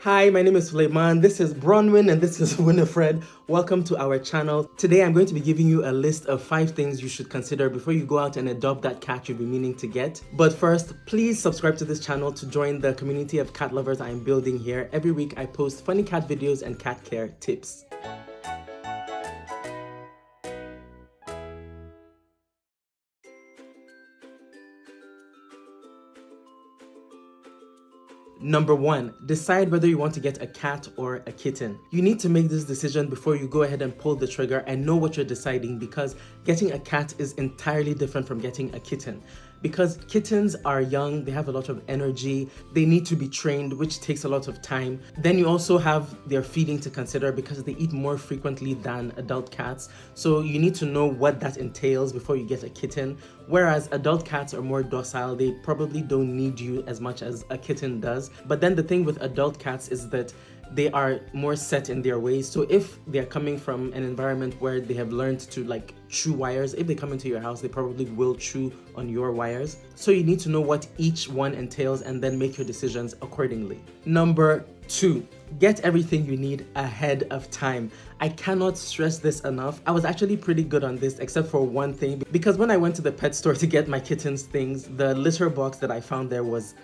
Hi, my name is Suleiman, this is Bronwyn, and this is Winifred. Welcome to our channel. Today I'm going to be giving you a list of 5 things you should consider before you go out and adopt that cat you've been meaning to get. But first, please subscribe to this channel to join the community of cat lovers I'm building here. Every week I post funny cat videos and cat care tips. Number 1, decide whether you want to get a cat or a kitten. You need to make this decision before you go ahead and pull the trigger and know what you're deciding, because getting a cat is entirely different from getting a kitten. Because kittens are young, they have a lot of energy, they need to be trained, which takes a lot of time. Then you also have their feeding to consider because they eat more frequently than adult cats. So you need to know what that entails before you get a kitten. Whereas adult cats are more docile, they probably don't need you as much as a kitten does. But then the thing with adult cats is that they are more set in their ways. So if they're coming from an environment where they have learned to chew wires, if they come into your house, they probably will chew on your wires. So you need to know what each one entails and then make your decisions accordingly. Number 2, get everything you need ahead of time. I cannot stress this enough. I was actually pretty good on this except for one thing, because when I went to the pet store to get my kitten's things, the litter box that I found there was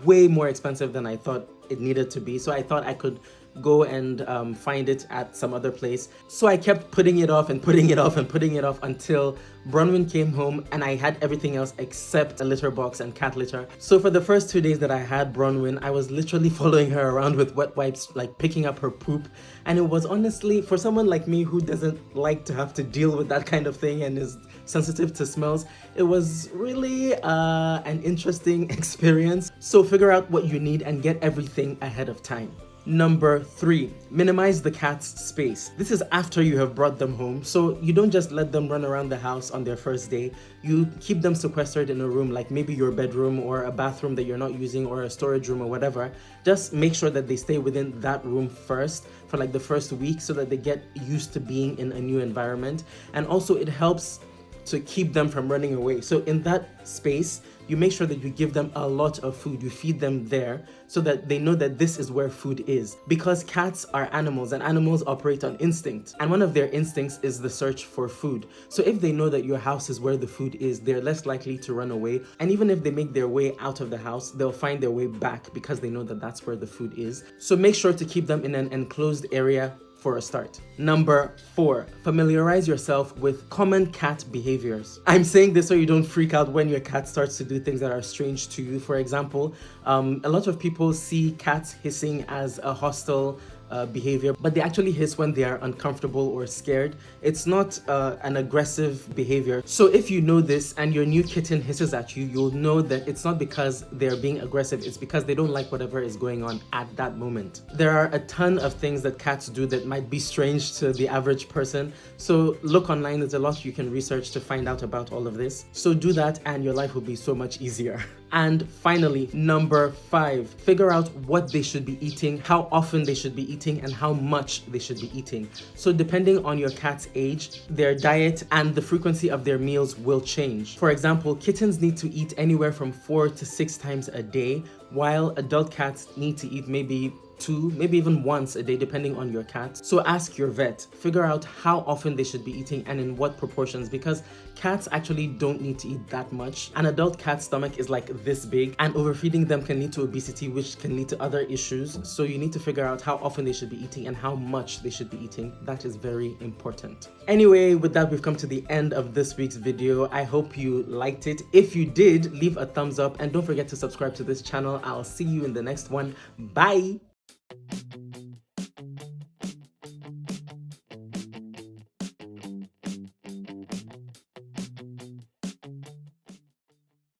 way more expensive than I thought it needed to be. So I thought I could go and find it at some other place. So I kept putting it off and putting it off and putting it off until Bronwyn came home and I had everything else except a litter box and cat litter. So for the first 2 days that I had Bronwyn, I was literally following her around with wet wipes, picking up her poop. And it was honestly, for someone like me who doesn't like to have to deal with that kind of thing and is sensitive to smells, it was really an interesting experience. So figure out what you need and get everything ahead of time. Number 3, minimize the cat's space. This is after you have brought them home, so you don't just let them run around the house on their first day. You keep them sequestered in a room, like maybe your bedroom or a bathroom that you're not using or a storage room or whatever. Just make sure that they stay within that room first for the first week so that they get used to being in a new environment. And also it helps to keep them from running away. So in that space, you make sure that you give them a lot of food. You feed them there so that they know that this is where food is. Because cats are animals and animals operate on instinct. And one of their instincts is the search for food. So if they know that your house is where the food is, they're less likely to run away. And even if they make their way out of the house, they'll find their way back because they know that that's where the food is. So make sure to keep them in an enclosed area for a start. Number 4, familiarize yourself with common cat behaviors. I'm saying this so you don't freak out when your cat starts to do things that are strange to you. For example, a lot of people see cats hissing as a hostile behavior, but they actually hiss when they are uncomfortable or scared. It's not an aggressive behavior. So if you know this and your new kitten hisses at you, you'll know that it's not because they're being aggressive, it's because they don't like whatever is going on at that moment. There are a ton of things that cats do that might be strange to the average person. So look online, there's a lot you can research to find out about all of this. So do that and your life will be so much easier. And finally, number 5, figure out what they should be eating, how often they should be eating, and how much they should be eating. So depending on your cat's age, their diet and the frequency of their meals will change. For example, kittens need to eat anywhere from 4 to 6 times a day, while adult cats need to eat maybe 2, maybe even once a day, depending on your cat. So ask your vet, figure out how often they should be eating and in what proportions, because cats actually don't need to eat that much. An adult cat's stomach is like this big, and overfeeding them can lead to obesity, which can lead to other issues. So you need to figure out how often they should be eating and how much they should be eating. That is very important. Anyway, with that, we've come to the end of this week's video. I hope you liked it. If you did, leave a thumbs up and don't forget to subscribe to this channel. I'll see you in the next one. Bye!